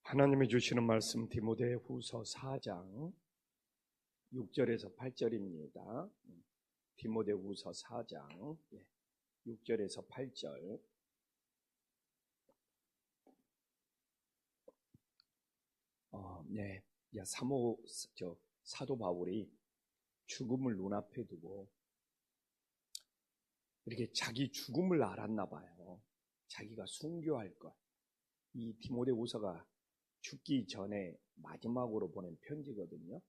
하나님이 주시는 말씀 디모데후서 4장 6절에서 8절입니다. 디모데후서 4장 6절에서 8절. 사도 바울이 죽음을 눈앞에 두고 이렇게 자기 죽음을 알았나 봐요. 자기가 순교할 것. 이 디모데후서가 죽기 전에 마지막으로 보낸 편지거든요.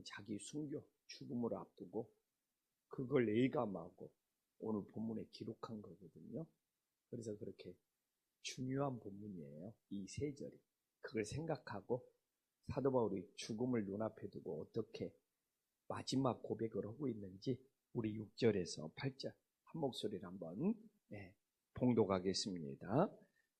자기 순교, 죽음을 앞두고 그걸 예감하고 오늘 본문에 기록한 거거든요. 그래서 그렇게 중요한 본문이에요. 이 세 절이. 그걸 생각하고 사도 바울이 죽음을 눈앞에 두고 어떻게 마지막 고백을 하고 있는지 우리 6절에서 8절 한 목소리를 한번 봉독하겠습니다.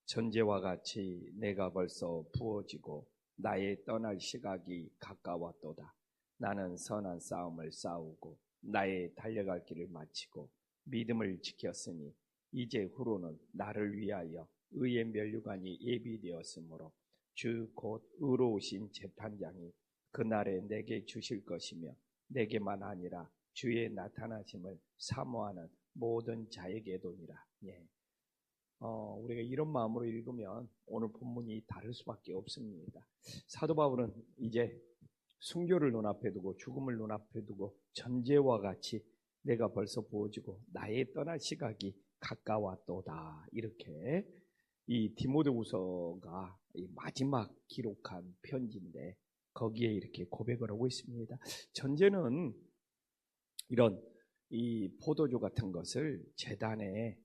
전제와 같이 내가 벌써 부어지고 나의 떠날 시각이 가까웠도다. 나는 선한 싸움을 싸우고 나의 달려갈 길을 마치고 믿음을 지켰으니 이제 후로는 나를 위하여 의의 면류관이 예비되었으므로 주 곧 의로우신 재판장이 그날에 내게 주실 것이며 내게만 아니라 주의 나타나심을 사모하는 모든 자에게도니라. 우리가 이런 마음으로 읽으면 오늘 본문이 다를 수밖에 없습니다. 사도 바울은 이제 순교를 눈앞에 두고 죽음을 눈앞에 두고 전제와 같이 내가 벌써 부어지고 나의 떠날 시각이 가까웠도다. 이렇게 이 디모데후서가 이 마지막 기록한 편지인데 거기에 이렇게 고백을 하고 있습니다. 전제는 이런 이 포도주 같은 것을 제단에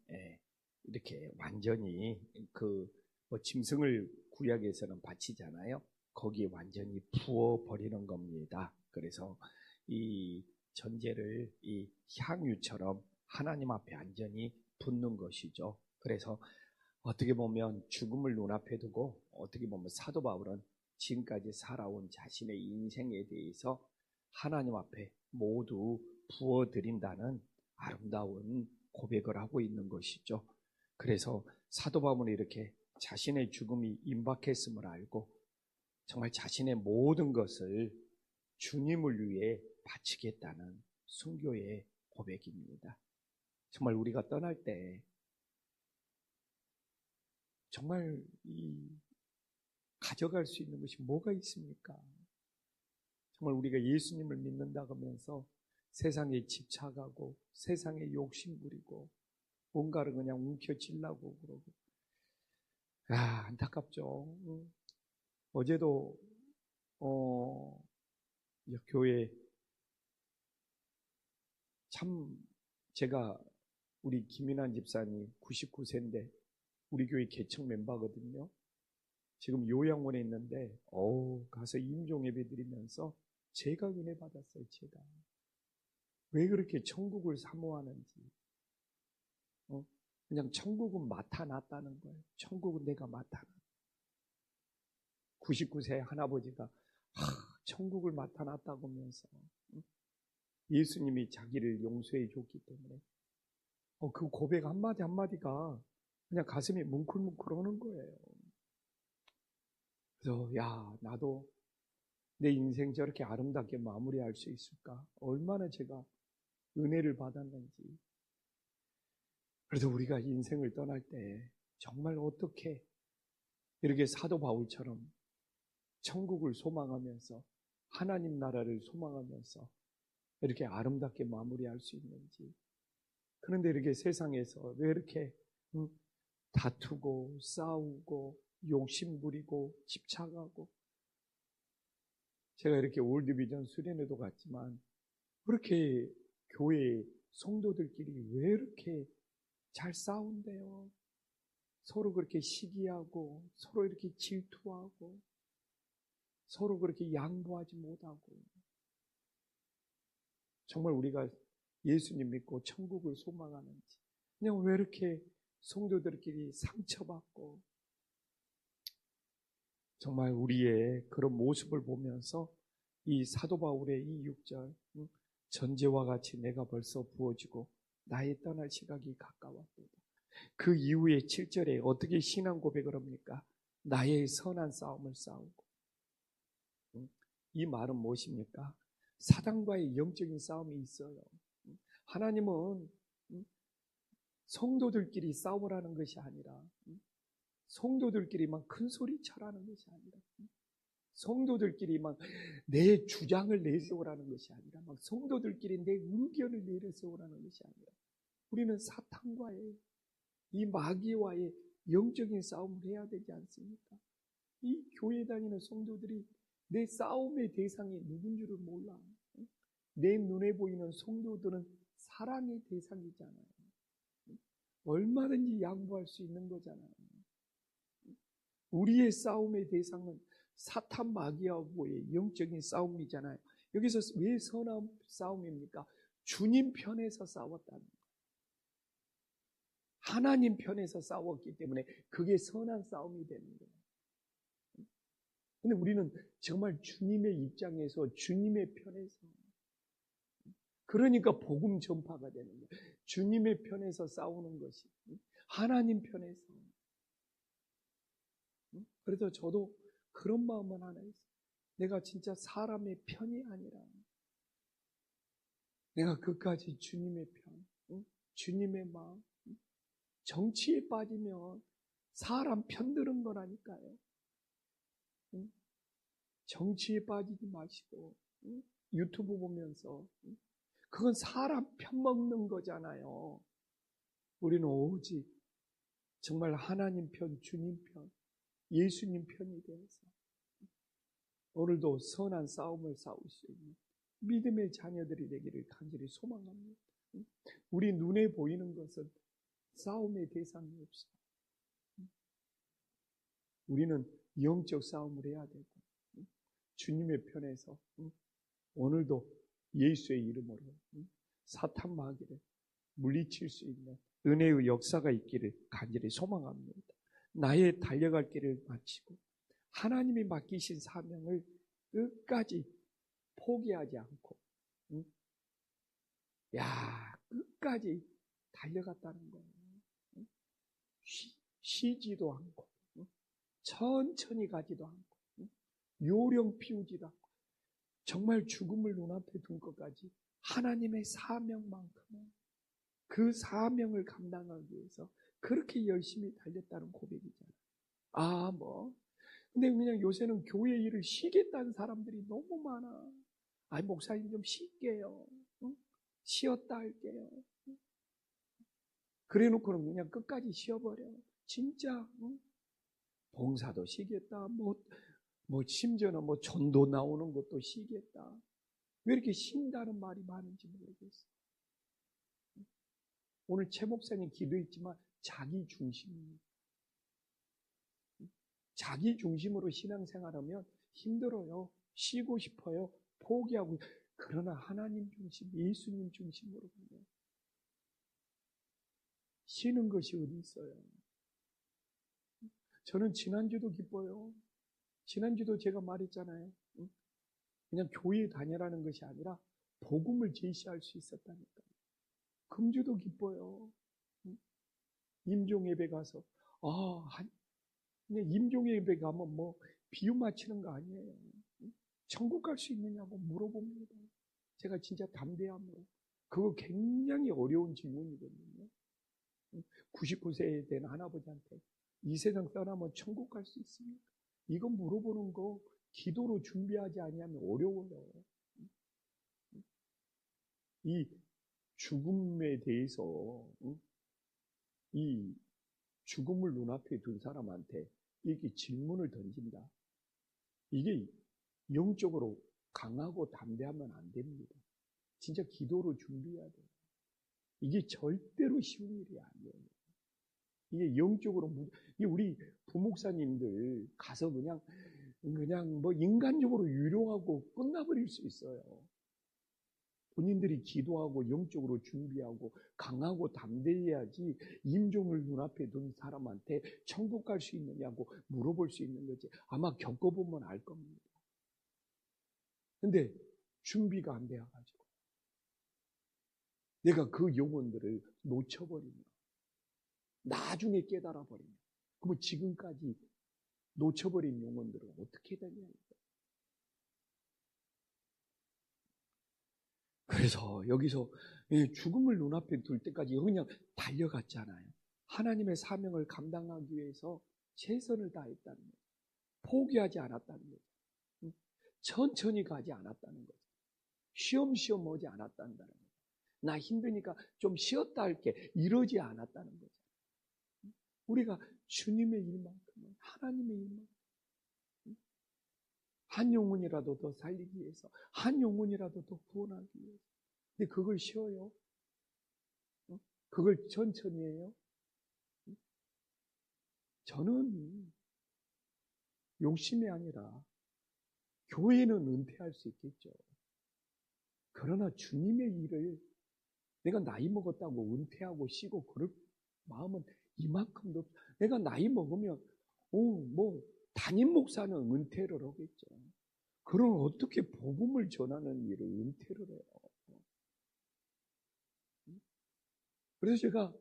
이렇게 완전히 짐승을 구약에서는 바치잖아요. 거기에 완전히 부어 버리는 겁니다. 그래서 이 전제를 이 향유처럼 하나님 앞에 완전히 붓는 것이죠. 그래서 어떻게 보면 죽음을 눈앞에 두고 어떻게 보면 사도 바울은 지금까지 살아온 자신의 인생에 대해서 하나님 앞에 모두 부어드린다는 아름다운 고백을 하고 있는 것이죠. 그래서 사도 바울은 이렇게 자신의 죽음이 임박했음을 알고 정말 자신의 모든 것을 주님을 위해 바치겠다는 순교의 고백입니다. 정말 우리가 떠날 때 정말 가져갈 수 있는 것이 뭐가 있습니까? 정말 우리가 예수님을 믿는다고 하면서 세상에 집착하고 세상에 욕심 부리고 뭔가를 그냥 움켜쥐려고 그러고 안타깝죠. 어제도 교회 참 제가 우리 김인환 집사님 99세인데 우리 교회 개척 멤버거든요. 지금 요양원에 있는데 가서 임종 예배 드리면서 제가 은혜 받았어요. 제가 왜 그렇게 천국을 사모하는지. 그냥 천국은 맡아놨다는 거예요. 천국은 내가 맡아놨다. 99세 할아버지가 천국을 맡아놨다고 하면서 예수님이 자기를 용서해 줬기 때문에 그 고백 한마디 한마디가 그냥 가슴이 뭉클뭉클 하는 거예요. 그래서 나도 내 인생 저렇게 아름답게 마무리할 수 있을까? 얼마나 제가 은혜를 받았는지. 그래서 우리가 인생을 떠날 때 정말 어떻게 이렇게 사도 바울처럼 천국을 소망하면서 하나님 나라를 소망하면서 이렇게 아름답게 마무리할 수 있는지. 그런데 이렇게 세상에서 왜 이렇게 다투고 싸우고 욕심 부리고 집착하고. 제가 이렇게 올드비전 수련회도 갔지만 그렇게 교회 성도들끼리 왜 이렇게 잘 싸운대요? 서로 그렇게 시기하고 서로 이렇게 질투하고 서로 그렇게 양보하지 못하고. 정말 우리가 예수님 믿고 천국을 소망하는지 그냥 왜 이렇게 성도들끼리 상처받고. 정말 우리의 그런 모습을 보면서 이 사도 바울의 이 6절 전제와 같이 내가 벌써 부어지고 나의 떠날 시각이 가까웠도다. 그 이후에 7절에 어떻게 신앙 고백을 합니까? 나의 선한 싸움을 싸우고. 이 말은 무엇입니까? 사단과의 영적인 싸움이 있어요. 하나님은 성도들끼리 싸우라는 것이 아니라, 성도들끼리만 큰 소리 쳐라는 것이 아니라, 성도들끼리 막 내 주장을 내세우라는 것이 아니라, 막 성도들끼리 내 의견을 내세우라는 것이 아니라, 우리는 사탄과의, 이 마귀와의 영적인 싸움을 해야 되지 않습니까? 이 교회 다니는 성도들이 내 싸움의 대상이 누군 줄을 몰라. 내 눈에 보이는 성도들은 사랑의 대상이잖아요. 얼마든지 양보할 수 있는 거잖아요. 우리의 싸움의 대상은 사탄 마귀하고의 영적인 싸움이잖아요. 여기서 왜 선한 싸움입니까? 주님 편에서 싸웠다는 거예요. 하나님 편에서 싸웠기 때문에 그게 선한 싸움이 되는 거예요. 근데 우리는 정말 주님의 입장에서, 주님의 편에서, 그러니까 복음 전파가 되는 거예요. 주님의 편에서 싸우는 것이, 하나님 편에서. 그래서 저도 그런 마음은 하나 있어요. 내가 진짜 사람의 편이 아니라 내가 끝까지 주님의 편, 주님의 마음. 정치에 빠지면 사람 편드는 거라니까요. 정치에 빠지지 마시고, 유튜브 보면서, 그건 사람 편먹는 거잖아요. 우리는 오직 정말 하나님 편, 주님 편, 예수님 편이 되어서 오늘도 선한 싸움을 싸울 수 있는 믿음의 자녀들이 되기를 간절히 소망합니다. 우리 눈에 보이는 것은 싸움의 대상이 없어. 우리는 영적 싸움을 해야 되고, 주님의 편에서 오늘도 예수의 이름으로 사탄 마귀를 물리칠 수 있는 은혜의 역사가 있기를 간절히 소망합니다. 나의 달려갈 길을 마치고 하나님이 맡기신 사명을 끝까지 포기하지 않고, 끝까지 달려갔다는 거예요. 쉬지도 않고, 천천히 가지도 않고, 요령 피우지도 않고, 정말 죽음을 눈앞에 둔 것까지 하나님의 사명만큼은 그 사명을 감당하기 위해서 그렇게 열심히 달렸다는 고백이잖아요. 근데 그냥 요새는 교회 일을 쉬겠다는 사람들이 너무 많아. 목사님 좀 쉴게요. 쉬었다 할게요. 그래 놓고는 그냥 끝까지 쉬어버려. 진짜, 봉사도 쉬겠다. 심지어는 전도 나오는 것도 쉬겠다. 왜 이렇게 쉰다는 말이 많은지 모르겠어. 오늘 최 목사님 기도했지만 자기 중심입니다. 자기 중심으로 신앙생활하면 힘들어요. 쉬고 싶어요. 포기하고. 그러나 하나님 중심, 예수님 중심으로 가면 쉬는 것이 어디 있어요? 저는 지난주도 기뻐요. 지난주도 제가 말했잖아요. 그냥 교회 다녀라는 것이 아니라 복음을 제시할 수 있었다니까요. 금주도 기뻐요. 임종 예배 가서 그냥 임종 예배 가면 비유 맞히는 거 아니에요. 천국 갈 수 있느냐고 물어봅니다. 제가 진짜 담대함으로. 그거 굉장히 어려운 질문이거든요. 99세에 된 할아버지한테 이 세상 떠나면 천국 갈 수 있습니까? 이거 물어보는 거 기도로 준비하지 아니하면 어려워요. 이 죽음에 대해서, 이 죽음을 눈앞에 둔 사람한테 이렇게 질문을 던진다. 이게 영적으로 강하고 담대하면 안 됩니다. 진짜 기도로 준비해야 돼요. 이게 절대로 쉬운 일이 아니에요. 이게 영적으로, 이게 우리 부목사님들 가서 그냥 인간적으로 유용하고 끝나버릴 수 있어요. 본인들이 기도하고 영적으로 준비하고 강하고 담대해야지 임종을 눈앞에 둔 사람한테 천국 갈 수 있느냐고 물어볼 수 있는 거지. 아마 겪어보면 알 겁니다. 근데 준비가 안 돼가지고 내가 그 영혼들을 놓쳐버리면, 나중에 깨달아버리면, 그럼 지금까지 놓쳐버린 영혼들은 어떻게 되냐. 그래서 여기서 죽음을 눈앞에 둘 때까지 그냥 달려갔잖아요. 하나님의 사명을 감당하기 위해서 최선을 다했다는 거예요. 포기하지 않았다는 거죠. 천천히 가지 않았다는 거죠. 쉬엄쉬엄 오지 않았다는 거죠. 나 힘드니까 좀 쉬었다 할게 이러지 않았다는 거죠. 우리가 주님의 일만큼은 하나님의 일만큼 한 영혼이라도 더 살리기 위해서, 한 영혼이라도 더 구원하기 위해서. 근데 그걸 쉬어요? 그걸 천천히 해요? 저는 욕심이 아니라 교회는 은퇴할 수 있겠죠. 그러나 주님의 일을 내가 나이 먹었다고 은퇴하고 쉬고 그럴 마음은 이만큼도 없어. 내가 나이 먹으면 담임 목사는 은퇴를 하겠죠. 그럼 어떻게 복음을 전하는 일을 은퇴를 해요? 그래서 제가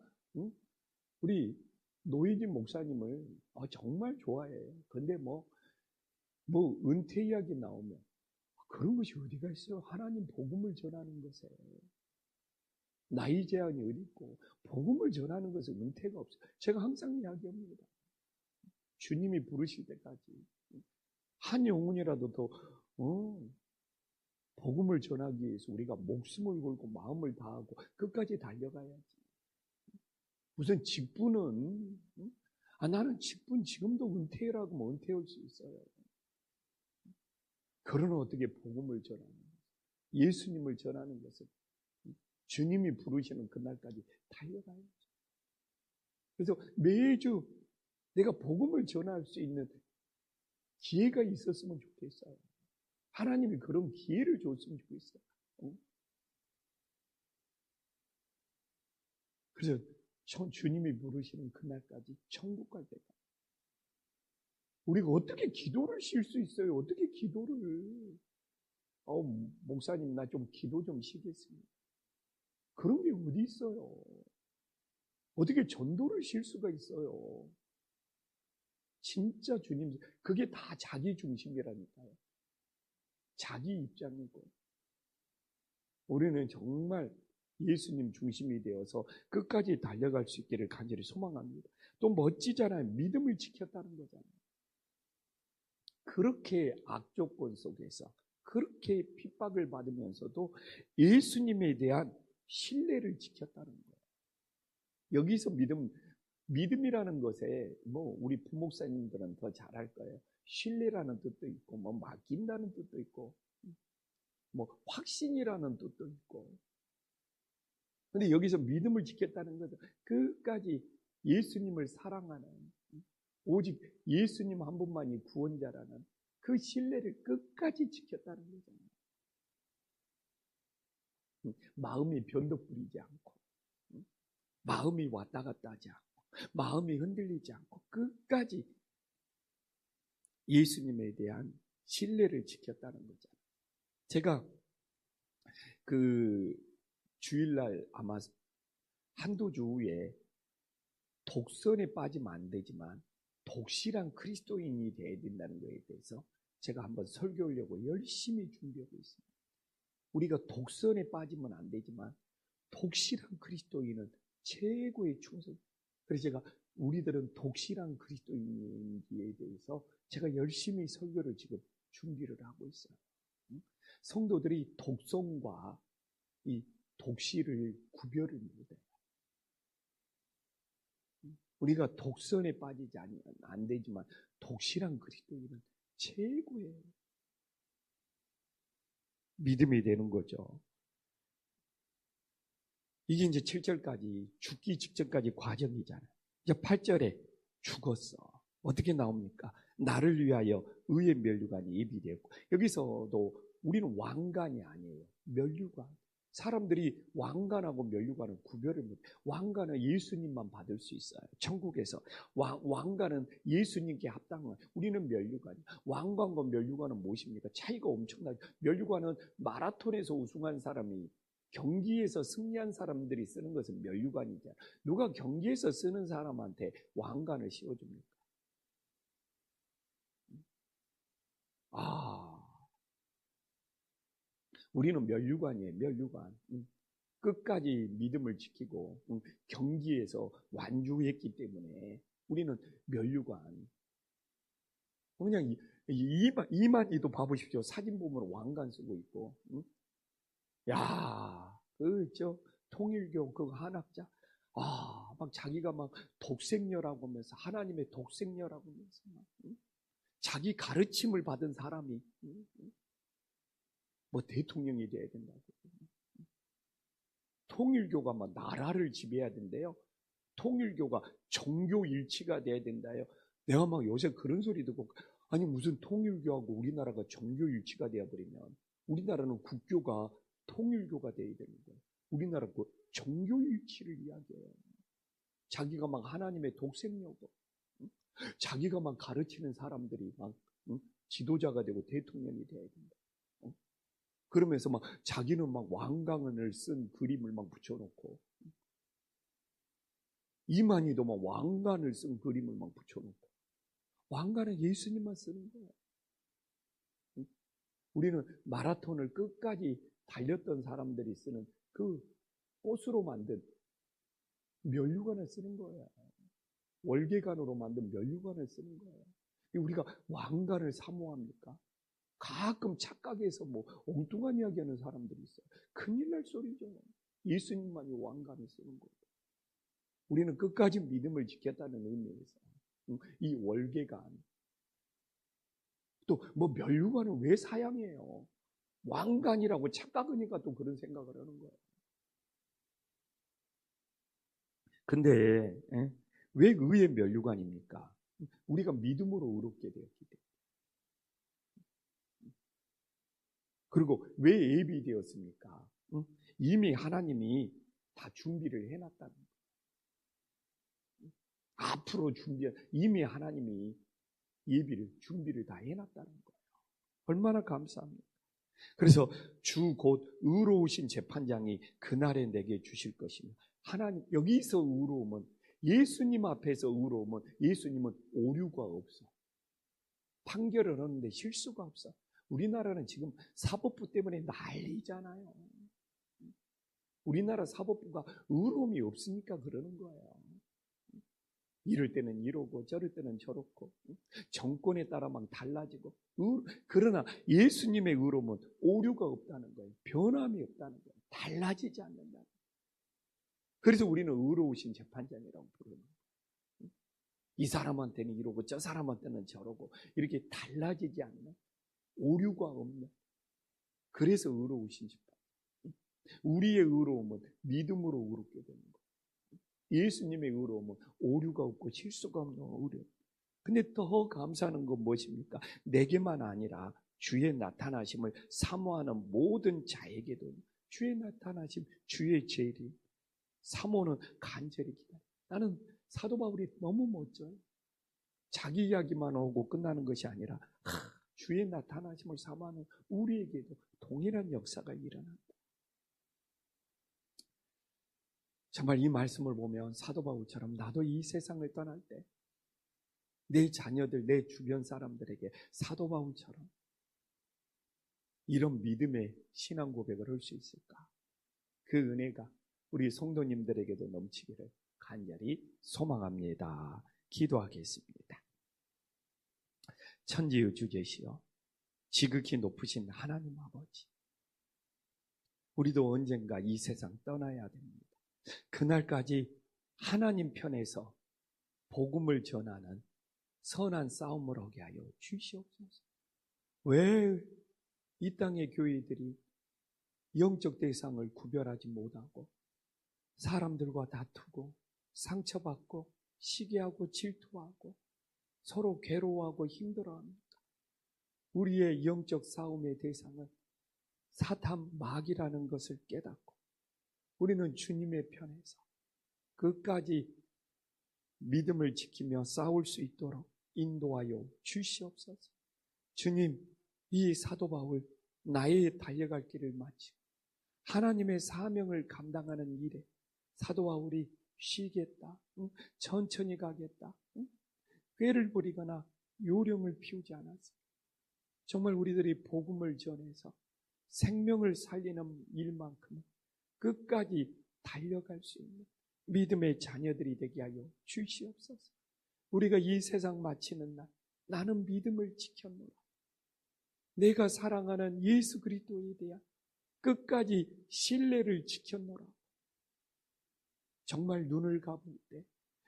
우리 노희진 목사님을 정말 좋아해요. 근데 뭐 은퇴 이야기 나오면 그런 것이 어디가 있어요? 하나님 복음을 전하는 것에 나이 제한이 어디 있고 복음을 전하는 것은 은퇴가 없어요. 제가 항상 이야기합니다. 주님이 부르실 때까지 한 영혼이라도 더 복음을 전하기 위해서 우리가 목숨을 걸고 마음을 다하고 끝까지 달려가야지. 무슨 직분은 나는 직분 지금도 은퇴라고 하면 은퇴할 수 있어요. 그러나 어떻게 복음을 전하는 것, 예수님을 전하는 것은 주님이 부르시는 그날까지 달려가야죠. 그래서 매주 내가 복음을 전할 수 있는 기회가 있었으면 좋겠어요. 하나님이 그런 기회를 줬으면 좋겠어요. 그래서 주님이 부르시는 그날까지 천국 갈 때까지 우리가 어떻게 기도를 쉴 수 있어요? 어떻게 기도를 목사님 나 좀 기도 좀 쉬겠습니다. 그런 게 어디 있어요? 어떻게 전도를 쉴 수가 있어요? 진짜 주님, 그게 다 자기 중심이라니까요. 자기 입장이고. 우리는 정말 예수님 중심이 되어서 끝까지 달려갈 수 있기를 간절히 소망합니다. 또 멋지잖아요. 믿음을 지켰다는 거잖아요. 그렇게 악조건 속에서 그렇게 핍박을 받으면서도 예수님에 대한 신뢰를 지켰다는 거예요. 여기서 믿음이라는 것에 우리 부목사님들은 더 잘할 거예요. 신뢰라는 뜻도 있고 맡긴다는 뜻도 있고 확신이라는 뜻도 있고. 근데 여기서 믿음을 지켰다는 것은 끝까지 예수님을 사랑하는, 오직 예수님 한 분만이 구원자라는 그 신뢰를 끝까지 지켰다는 거잖아요. 마음이 변덕 부리지 않고, 마음이 왔다 갔다 하지 않고, 마음이 흔들리지 않고 끝까지 예수님에 대한 신뢰를 지켰다는 거잖아요. 제가 주일날 아마 한두 주 후에 독선에 빠지면 안 되지만 독실한 그리스도인이 되어야 된다는 것에 대해서 제가 한번 설교하려고 열심히 준비하고 있습니다. 우리가 독선에 빠지면 안 되지만 독실한 그리스도인은 최고의 충성. 그래서 제가 우리들은 독실한 그리스도인인지에 대해서 제가 열심히 설교를 지금 준비를 하고 있어요. 성도들이 독성과 이 독실을 구별을 못해요. 우리가 독선에 빠지지 안 되지만 독실한 그리스도인은 최고의 믿음이 되는 거죠. 이게 이제 7절까지 죽기 직전까지 과정이잖아요. 이제 8절에 죽었어. 어떻게 나옵니까? 나를 위하여 의의 면류관이 예비되었고, 여기서도 우리는 왕관이 아니에요. 면류관. 사람들이 왕관하고 면류관은 구별을 못해요. 왕관은 예수님만 받을 수 있어요. 천국에서. 왕관은 예수님께 합당한, 우리는 면류관이에요. 왕관과 면류관은 무엇입니까? 차이가 엄청나죠. 면류관은 마라톤에서 우승한 사람이, 경기에서 승리한 사람들이 쓰는 것은 면류관이잖아요. 누가 경기에서 쓰는 사람한테 왕관을 씌워줍니까? 우리는 면류관이에요. 면류관. 끝까지 믿음을 지키고 경기에서 완주했기 때문에 우리는 면류관. 그냥 이만희도 봐보십시오. 사진 보면 왕관 쓰고 있고. 야, 통일교 그 한학자. 막 자기가 막 독생녀라고 하면서 하나님의 독생녀라고 하면서 막, 자기 가르침을 받은 사람이 뭐 대통령이 돼야 된다고. 통일교가 막 나라를 지배해야 된대요. 통일교가 종교 일치가 돼야 된다요. 내가 막 요새 그런 소리 듣고, 아니 무슨 통일교하고 우리나라가 종교 일치가 되어버리면 우리나라는 국교가 통일교가 돼야 되는 거예요. 우리나라 그 종교 일치를 이야기해요. 자기가 막 하나님의 독생녀고, 자기가 막 가르치는 사람들이 막 지도자가 되고 대통령이 돼야 된다. 그러면서 막 자기는 막 왕관을 쓴 그림을 막 붙여놓고, 이만희도 막 왕관을 쓴 그림을 막 붙여놓고, 왕관은 예수님만 쓰는 거예요. 우리는 마라톤을 끝까지 달렸던 사람들이 쓰는 그 꽃으로 만든 면류관을 쓰는 거예요. 월계관으로 만든 면류관을 쓰는 거예요. 우리가 왕관을 사모합니까? 가끔 착각해서 뭐 엉뚱한 이야기하는 사람들이 있어요. 큰일 날 소리죠. 예수님만이 왕관을 쓰는 거예요. 우리는 끝까지 믿음을 지켰다는 의미에서 이 월계관, 또 뭐 면류관은 왜 사양해요? 왕관이라고 착각하니까 또 그런 생각을 하는 거예요. 근데 왜 의의 면류관입니까? 우리가 믿음으로 의롭게 되었기 때문에. 그리고 왜 예비되었습니까? 이미 하나님이 다 준비를 해놨다는 거예요. 앞으로 이미 하나님이 준비를 다 해놨다는 거예요. 얼마나 감사합니까? 그래서 주 곧 의로우신 재판장이 그날에 내게 주실 것이며, 하나님 여기서 의로움은, 예수님 앞에서 의로움은, 예수님은 오류가 없어. 판결을 하는데 실수가 없어. 우리나라는 지금 사법부 때문에 난리잖아요. 우리나라 사법부가 의로움이 없으니까 그러는 거예요. 이럴 때는 이러고 저럴 때는 저렇고, 정권에 따라 막 달라지고. 그러나 예수님의 의로움은 오류가 없다는 거예요. 변함이 없다는 거예요. 달라지지 않는다는 거예요. 그래서 우리는 의로우신 재판장이라고 부르는 거예요. 이 사람한테는 이러고 저 사람한테는 저러고, 이렇게 달라지지 않는, 오류가 없는, 그래서 의로우신 재판장. 우리의 의로움은 믿음으로 의롭게 되는 거예요. 예수님의 의로움은 오류가 없고 실수가 없는 의로. 근데 더 감사한 건 무엇입니까? 내게만 아니라 주의 나타나심을 사모하는 모든 자에게도 주의 나타나심, 주의 재림, 사모는 간절히 기다려. 나는 사도 바울이 너무 멋져요. 자기 이야기만 하고 끝나는 것이 아니라 주의 나타나심을 사모하는 우리에게도 동일한 역사가 일어난다. 정말 이 말씀을 보면 사도 바울처럼 나도 이 세상을 떠날 때 내 자녀들, 내 주변 사람들에게 사도 바울처럼 이런 믿음의 신앙 고백을 할 수 있을까? 그 은혜가 우리 성도님들에게도 넘치기를 간절히 소망합니다. 기도하겠습니다. 천지의 주제시여 지극히 높으신 하나님 아버지, 우리도 언젠가 이 세상 떠나야 됩니다. 그날까지 하나님 편에서 복음을 전하는 선한 싸움을 하게 하여 주시옵소서. 왜 이 땅의 교회들이 영적 대상을 구별하지 못하고 사람들과 다투고 상처받고 시기하고 질투하고 서로 괴로워하고 힘들어합니까? 우리의 영적 싸움의 대상은 사탄 마귀라는 것을 깨닫고 우리는 주님의 편에서 끝까지 믿음을 지키며 싸울 수 있도록 인도하여 주시옵소서. 주님, 이 사도 바울 나의 달려갈 길을 마치고 하나님의 사명을 감당하는 일에 사도 바울이 쉬겠다, 천천히 가겠다, 꾀를 부리거나 요령을 피우지 않았습니다. 정말 우리들이 복음을 전해서 생명을 살리는 일만큼 끝까지 달려갈 수 있는 믿음의 자녀들이 되게 하여 주시옵소서. 우리가 이 세상 마치는 날 나는 믿음을 지켰노라. 내가 사랑하는 예수 그리스도에 대한 끝까지 신뢰를 지켰노라. 정말 눈을 감을 때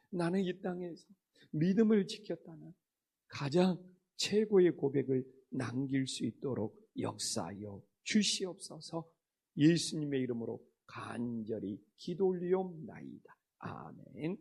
나는 이 땅에서 믿음을 지켰다는 가장 최고의 고백을 남길 수 있도록 역사하여 주시옵소서. 예수님의 이름으로 간절히 기도 올리옵나이다. 아멘.